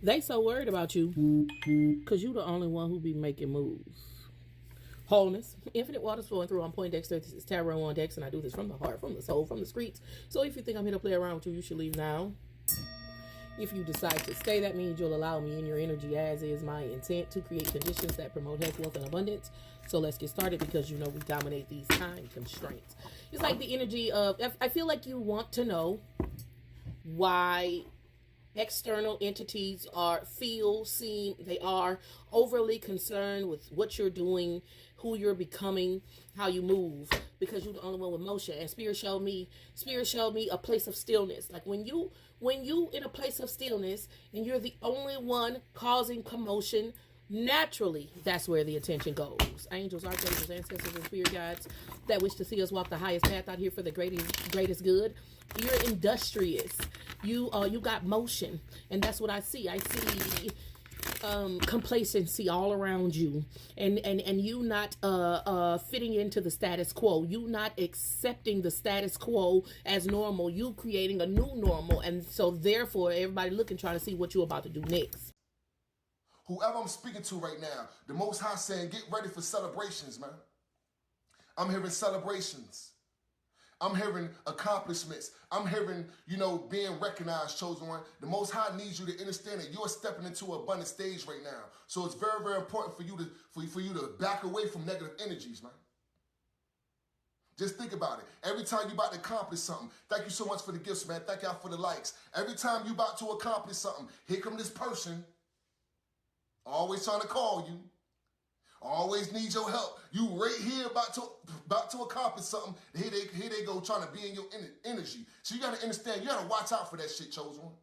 They so worried about you because you the only one who be making moves. Wholeness, infinite waters flowing through on point Dexter. This is Tarot on Dex, and I do this from the heart, from the soul, from the streets. So if you think I'm here to play around with you, you should leave now. If you decide to stay, that means you'll allow me in your energy, as is my intent, to create conditions that promote health, wealth, and abundance. So let's get started, because you know we dominate these time constraints. It's like the energy of, I feel like you want to know why external entities seem they are overly concerned with what you're doing, who you're becoming, how you move, because you're the only one with motion. And spirit showed me a place of stillness. Like when you in a place of stillness and you're the only one causing commotion, naturally that's where the attention goes. Angels, archangels, ancestors, and spirit guides that wish to see us walk the highest path out here for the greatest good. You're industrious. You got motion, and that's what I see. I see complacency all around you, and you not fitting into the status quo. You not accepting the status quo as normal. You creating a new normal, and so therefore everybody looking, trying to see what you're about to do next. Whoever I'm speaking to right now, the Most High saying, get ready for celebrations, man. I'm hearing celebrations. I'm hearing accomplishments. I'm hearing, being recognized, chosen one. The Most High needs you to understand that you're stepping into an abundant stage right now. So it's very, very important for you to back away from negative energies, man. Just think about it. Every time you're about to accomplish something, thank you so much for the gifts, man. Thank y'all for the likes. Every time you're about to accomplish something, here come this person, always trying to call you. Always need your help. You right here about to accomplish something. Here they go trying to be in your energy. So you got to understand, you got to watch out for that shit, chosen one.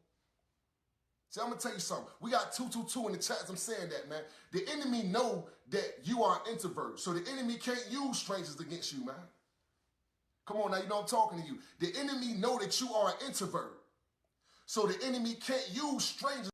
See, I'm going to tell you something. We got 222 in the chat. I'm saying that, man. The enemy know that you are an introvert. So the enemy can't use strangers against you, man. Come on now, you know I'm talking to you. The enemy know that you are an introvert. So the enemy can't use strangers.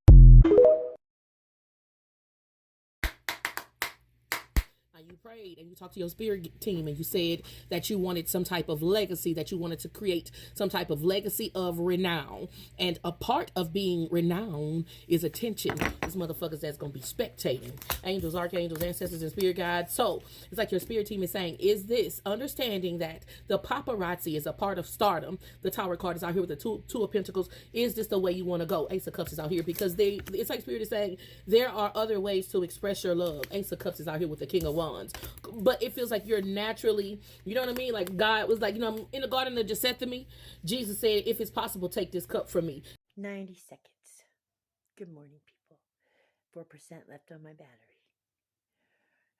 You prayed and you talked to your spirit team and you said that you wanted some type of legacy, that you wanted to create some type of legacy of renown. And a part of being renowned is attention. These motherfuckers that's going to be spectating. Angels, archangels, ancestors, and spirit guides. So it's like your spirit team is saying, is this understanding that the paparazzi is a part of stardom? The Tower card is out here with the two of Pentacles. Is this the way you want to go? Ace of Cups is out here because it's like spirit is saying there are other ways to express your love. Ace of Cups is out here with the King of Wands. But it feels like you're naturally, you know what I mean? Like God was like, in the Garden of Gethsemane, Jesus said, if it's possible, take this cup from me. 90 seconds. Good morning, people. 4% left on my battery.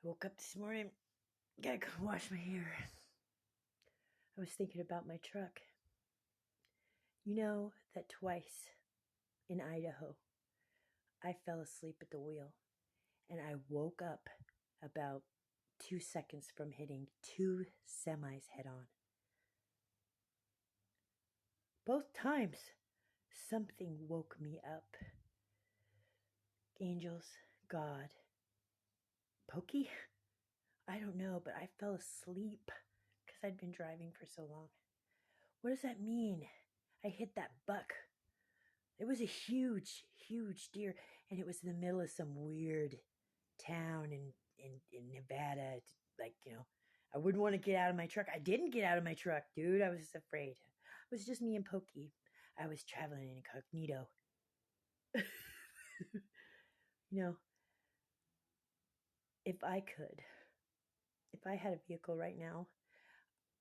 I woke up this morning, gotta go wash my hair. I was thinking about my truck. You know that twice in Idaho, I fell asleep at the wheel and I woke up about 2 seconds from hitting 2 semis head on. Both times, something woke me up. Angels, God, Pokey? I don't know, but I fell asleep because I'd been driving for so long. What does that mean? I hit that buck. It was a huge, huge deer, and it was in the middle of some weird town in Nevada. I wouldn't want to get out of my truck. I didn't get out of my truck, dude. I was afraid. It was just me and Pokey. I was traveling incognito. If I had a vehicle right now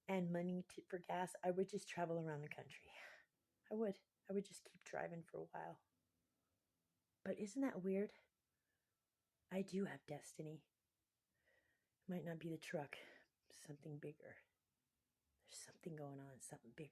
and money for gas, I would just travel around the country. I would just keep driving for a while. But isn't that weird? I do have destiny. It might not be the truck, something bigger. There's something going on, something bigger.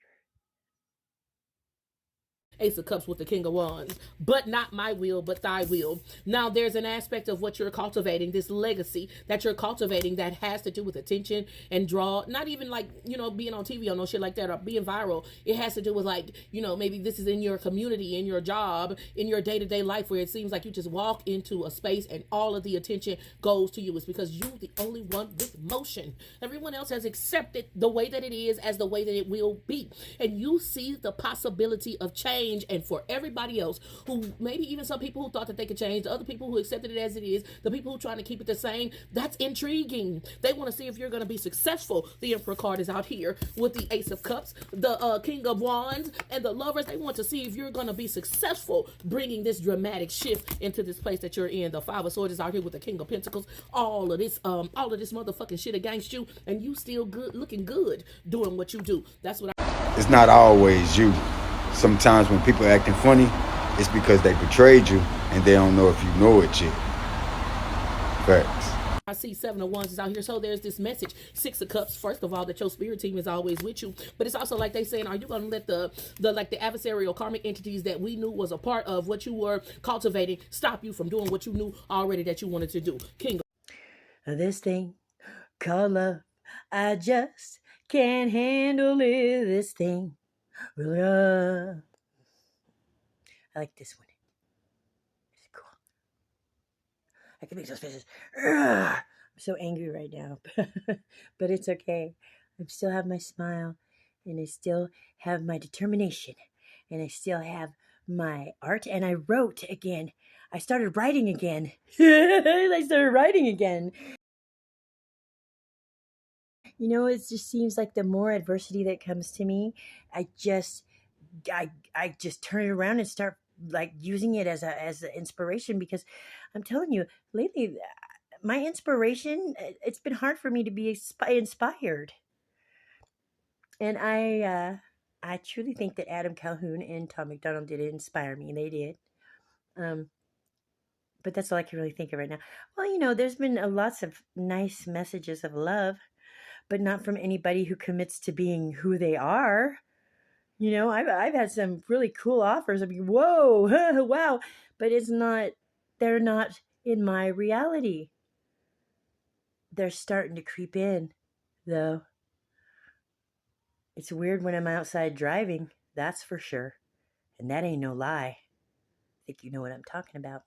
Ace of Cups with the King of Wands. But not my will, but thy will. Now, there's an aspect of what you're cultivating, this legacy that you're cultivating that has to do with attention and draw. Not even like, being on TV or no shit like that or being viral. It has to do with like, maybe this is in your community, in your job, in your day-to-day life where it seems like you just walk into a space and all of the attention goes to you. It's because you're the only one with motion. Everyone else has accepted the way that it is as the way that it will be. And you see the possibility of change change. And for everybody else who maybe even some people who thought that they could change, the other people who accepted it as it is, the people who trying to keep it the same, that's intriguing. They want to see if you're going to be successful. The Emperor card is out here with the Ace of Cups, the King of Wands, and the Lovers. They want to see if you're going to be successful bringing this dramatic shift into this place that you're in. The Five of Swords is out here with the King of Pentacles. All of this motherfucking shit against you, and you still good, looking good, doing what you do. That's what It's not always you. Sometimes when people are acting funny, it's because they betrayed you and they don't know if you know it yet. Facts. I see Seven of Wands is out here. So there's this message, Six of Cups. First of all, that your spirit team is always with you. But it's also like they saying, are you going to let the adversarial karmic entities that we knew was a part of what you were cultivating stop you from doing what you knew already that you wanted to do? King of this thing called love, I just can't handle it. This thing, love. I like this one. It's cool. I can make those faces. I'm so angry right now, but it's okay. I still have my smile, and I still have my determination, and I still have my art, and I wrote again. I started writing again. I started writing again. You know, it just seems like the more adversity that comes to me, I just turn it around and start like using it as an inspiration, because I'm telling you, lately, my inspiration, it's been hard for me to be inspired. And I truly think that Adam Calhoun and Tom McDonald did inspire me. They did. But that's all I can really think of right now. Well, you know, there's been lots of nice messages of love, but not from anybody who commits to being who they are. You know, I've had some really cool offers. I mean, whoa, wow, but they're not in my reality. They're starting to creep in, though. It's weird when I'm outside driving, that's for sure. And that ain't no lie. I think you know what I'm talking about.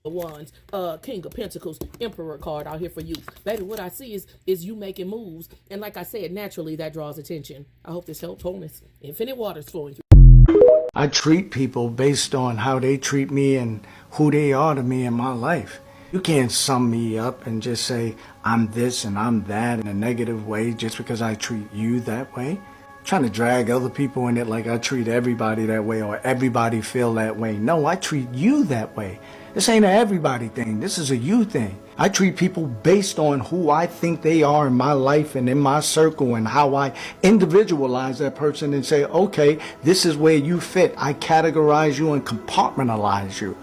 Wands, King of Pentacles, Emperor card out here for you. Baby, what I see is you making moves. And like I said, naturally that draws attention. I hope this helps. Wholeness. Infinite waters flowing through. I treat people based on how they treat me and who they are to me in my life. You can't sum me up and just say I'm this and I'm that in a negative way just because I treat you that way. Trying to drag other people in it like I treat everybody that way or everybody feel that way. No, I treat you that way. This ain't an everybody thing. This is a you thing. I treat people based on who I think they are in my life and in my circle and how I individualize that person and say, okay, this is where you fit. I categorize you and compartmentalize you.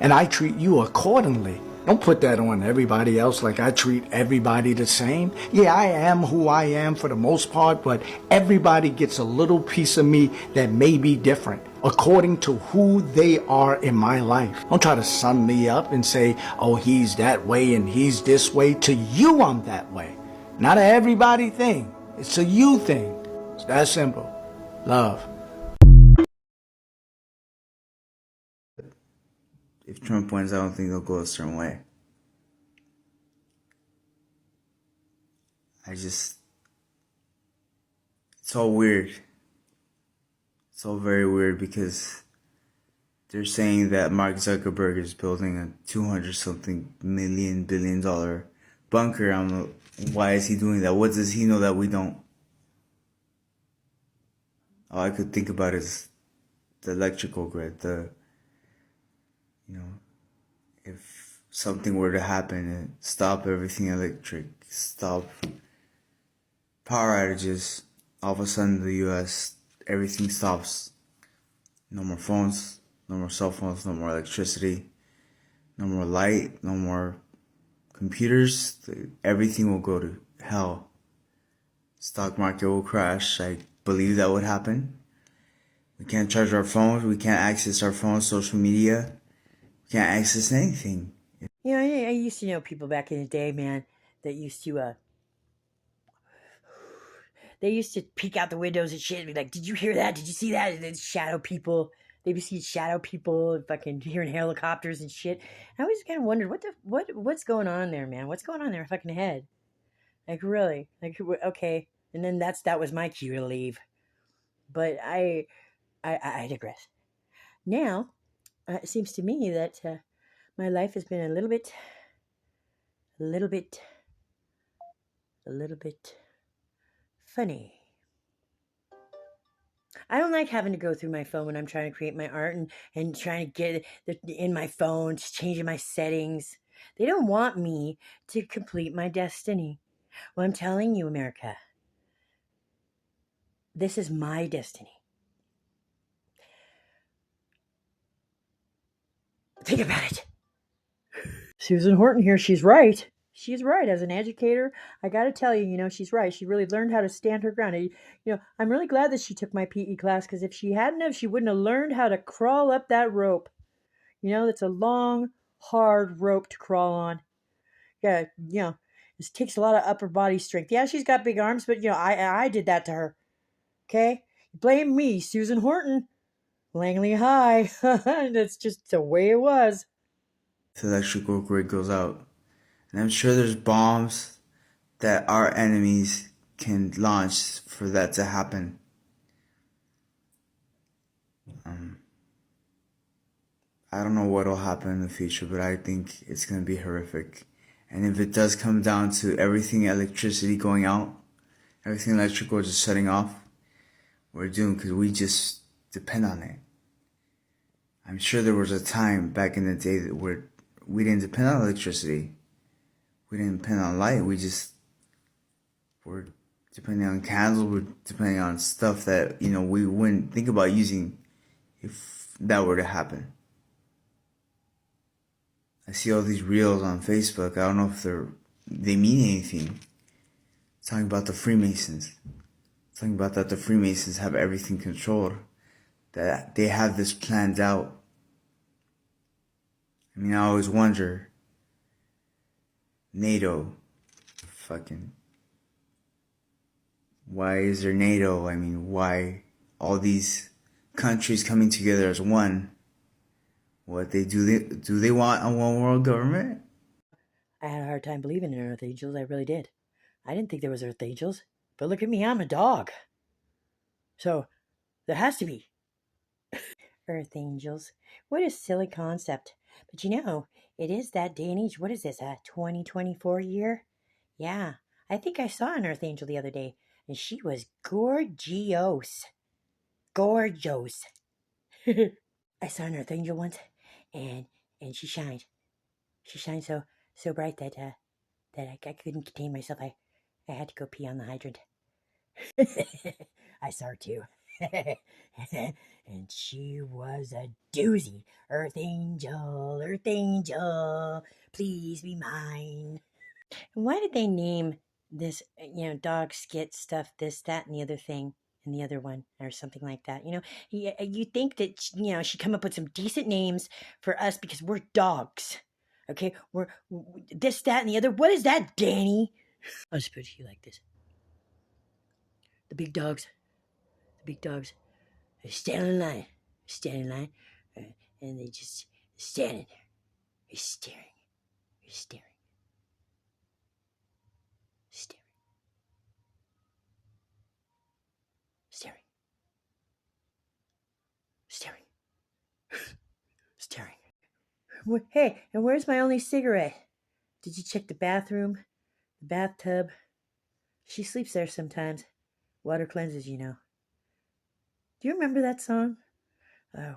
And I treat you accordingly. Don't put that on everybody else like I treat everybody the same. Yeah, I am who I am for the most part, but everybody gets a little piece of me that may be different according to who they are in my life. Don't try to sum me up and say, oh, he's that way and he's this way. To you, I'm that way. Not a everybody thing. It's a you thing. It's that simple. Love. If Trump wins, I don't think they'll go a certain way. It's all weird. It's all very weird because they're saying that Mark Zuckerberg is building a $200-something billion bunker. I don't know, why is he doing that? What does he know that we don't? All I could think about is the electrical grid, if something were to happen and stop everything electric, stop power outages, all of a sudden the US, everything stops. No more phones, no more cell phones, no more electricity, no more light, no more computers. Everything will go to hell. Stock market will crash. I believe that would happen. We can't charge our phones. We can't access our phones, social media. Can't access anything. You know, I used to know people back in the day, man, that used to, they used to peek out the windows and shit and be like, did you hear that? Did you see that? And then shadow people. They'd be seeing shadow people and fucking hearing helicopters and shit. I always kind of wondered, what's going on there, man? What's going on in their fucking head? Like, really? Like, okay, And then that was my cue to leave. But I digress. Now, it seems to me that my life has been a little bit funny. I don't like having to go through my phone when I'm trying to create my art and trying to get it in my phone, just changing my settings. They don't want me to complete my destiny. Well, I'm telling you, America, this is my destiny. Think about it. Susan Horton here, she's right. She's right. As an educator, I got to tell you, she's right. She really learned how to stand her ground. I'm really glad that she took my PE class, because if she hadn't have, she wouldn't have learned how to crawl up that rope. It's a long, hard rope to crawl on. Yeah, this takes a lot of upper body strength. Yeah, she's got big arms, but I did that to her. Okay? Blame me, Susan Horton. Langley High. That's just the way it was. The electrical grid goes out. And I'm sure there's bombs that our enemies can launch for that to happen. I don't know what will happen in the future, but I think it's going to be horrific. And if it does come down to everything electricity going out, everything electrical just shutting off, we're doomed, because we just depend on it. I'm sure there was a time back in the day where we didn't depend on electricity. We didn't depend on light. We just were depending on candles. We're depending on stuff that, we wouldn't think about using if that were to happen. I see all these reels on Facebook. I don't know if they mean anything. Talking about the Freemasons. Talking about that the Freemasons have everything controlled. That they have this planned out. I always wonder, NATO, why is there NATO? Why all these countries coming together as one? What do they want a one world government? I had a hard time believing in Earth Angels. I really did. I didn't think there was Earth Angels. But look at me, I'm a dog. So, there has to be. Earth Angels. What a silly concept. But it is that day and age. What is this, a 2024 year? Yeah, I think I saw an Earth Angel the other day, and she was gorgeous. Gorgeous. I saw an Earth Angel once, and she shined. She shined so bright that I couldn't contain myself. I had to go pee on the hydrant. I saw her too. And she was a doozy. Earth Angel, please be mine. And why did they name this, dog skit stuff, this, that, and the other thing, and the other one, or something like that? You think that, she'd come up with some decent names for us because we're dogs. Okay? We're this, that, and the other. What is that, Danny? I'll just put it to you like this. The big dogs, they stand in line, and they just standing there. They're staring. Hey, and where's my only cigarette? Did you check the bathroom? The bathtub? She sleeps there sometimes. Water cleanses, Do you remember that song? Oh,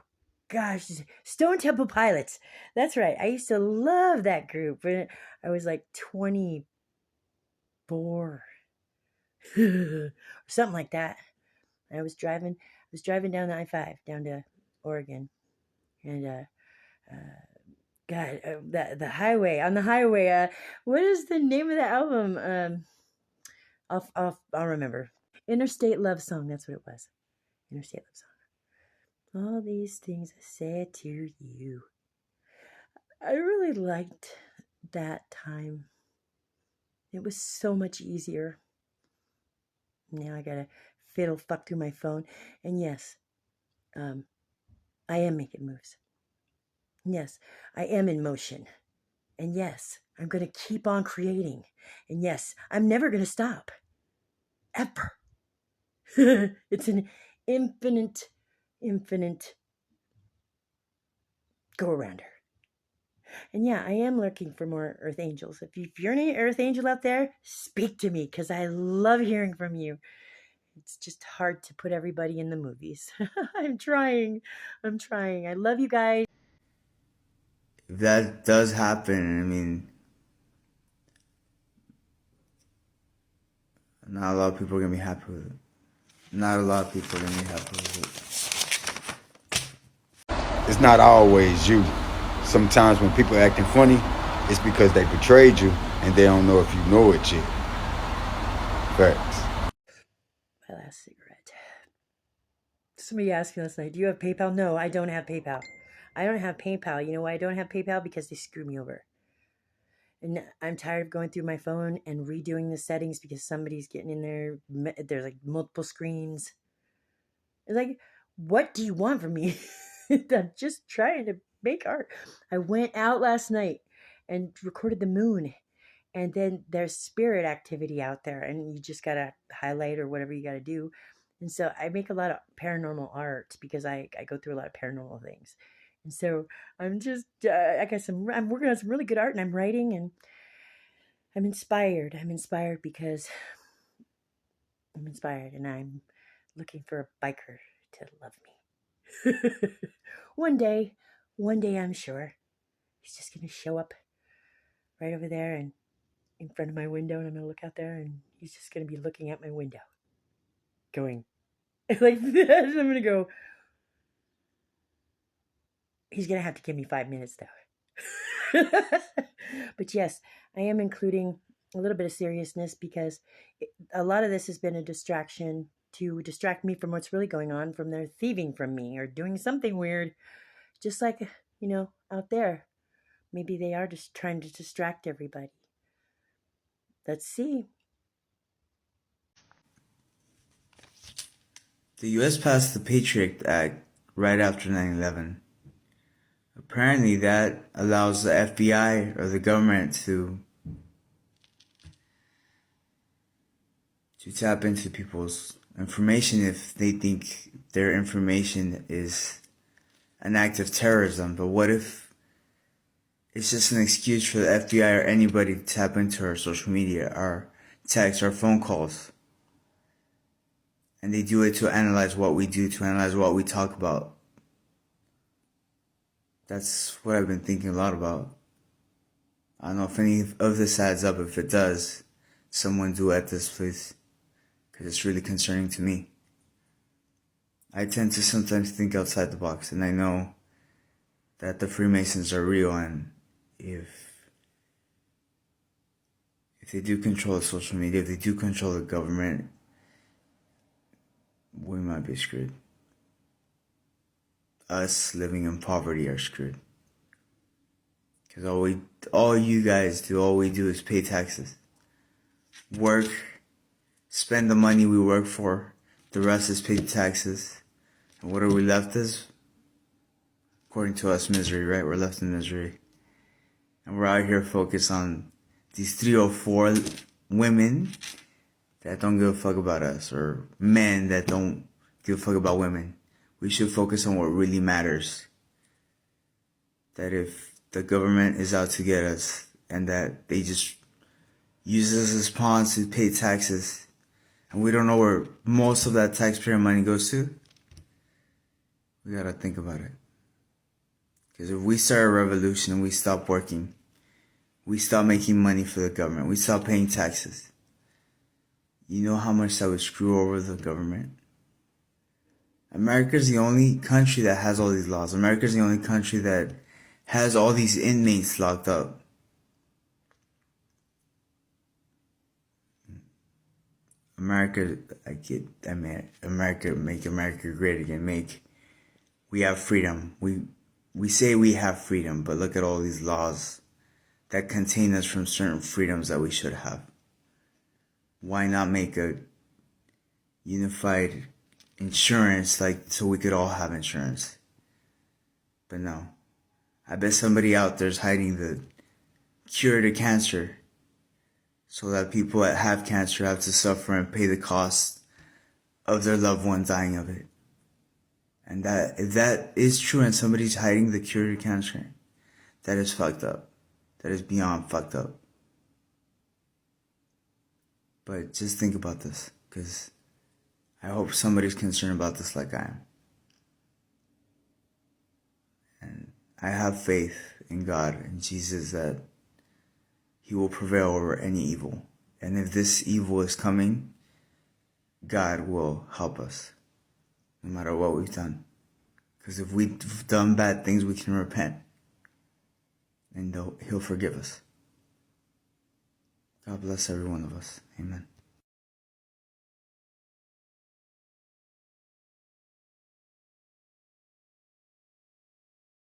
gosh. Stone Temple Pilots. That's right. I used to love that group when I was like 24. or something like that. I was driving down the I-5 down to Oregon. And, the highway, on the highway, what is the name of the album? I'll remember. Interstate Love Song, that's what it was. Interstate Love Song. All these things I said to you. I really liked that time. It was so much easier. Now I gotta fiddle fuck through my phone. And yes, I am making moves. Yes, I am in motion. And yes, I'm gonna keep on creating. And yes, I'm never gonna stop. forever. It's an infinite go arounder. And yeah, I am looking for more Earth Angels. If you're an Earth Angel out there, speak to me because I love hearing from you. It's just hard to put everybody in the movies. I'm trying. I love you guys. If that does happen, I mean, not a lot of people are gonna be happy with it. Not a lot of people are gonna be happy with it. It's not always you. Sometimes when people acting funny, it's because they betrayed you and they don't know if you know it yet. Facts. My last cigarette. Somebody asked me last night, do you have PayPal? No, I don't have PayPal. I don't have PayPal. You know why I don't have PayPal? Because they screwed me over. And I'm tired of going through my phone and redoing the settings because somebody's getting in there. There's like multiple screens. It's like, what do you want from me? I'm just trying to make art. I went out last night and recorded the moon. And then there's spirit activity out there. And you just got to highlight or whatever you got to do. And so I make a lot of paranormal art because I go through a lot of paranormal things. And so I'm just, I'm working on some really good art and I'm writing and I'm inspired. I'm inspired because I'm inspired and I'm looking for a biker to love me. One day I'm sure he's just going to show up right over there and in front of my window and I'm going to look out there and he's just going to be looking at my window going like this. I'm going to go, he's going to have to give me 5 minutes though. But yes, I am including a little bit of seriousness because a lot of this has been a distraction to distract me from what's really going on, from their thieving from me or doing something weird, just like, out there. Maybe they are just trying to distract everybody. Let's see. The US passed the Patriot Act right after 9/11. Apparently that allows the FBI or the government to tap into people's information if they think their information is an act of terrorism. But what if it's just an excuse for the FBI or anybody to tap into our social media, our texts, our phone calls? And they do it to analyze what we do, to analyze what we talk about. That's what I've been thinking a lot about. I don't know if any of this adds up. If it does, someone do at this place, because it's really concerning to me. I tend to sometimes think outside the box, and I know that the Freemasons are real, and if they do control the social media, if they do control the government, we might be screwed. Us living in poverty are screwed. Because all you guys do, all we do is pay taxes. Work, spend the money we work for. The rest is paid taxes. And what are we left as? According to us, misery, right? We're left in misery. And we're out here focused on these 3 or 4 women that don't give a fuck about us, or men that don't give a fuck about women. We should focus on what really matters. That if the government is out to get us and that they just use us as pawns to pay taxes and we don't know where most of that taxpayer money goes to, we gotta think about it. Because if we start a revolution and we stop working, we stop making money for the government, we stop paying taxes, you know how much that would screw over the government? America's the only country that has all these laws. America's the only country that has all these inmates locked up. America, America, make America great again. We have freedom. We say we have freedom, but look at all these laws that contain us from certain freedoms that we should have. Why not make a unified insurance, so we could all have insurance? But no. I bet somebody out there's hiding the cure to cancer so that people that have cancer have to suffer and pay the cost of their loved one dying of it. And that, if that is true and somebody's hiding the cure to cancer, that is fucked up. That is beyond fucked up. But just think about this, because I hope somebody's concerned about this like I am. And I have faith in God and Jesus that He will prevail over any evil. And if this evil is coming, God will help us, no matter what we've done. Because if we've done bad things, we can repent. And He'll forgive us. God bless every one of us. Amen.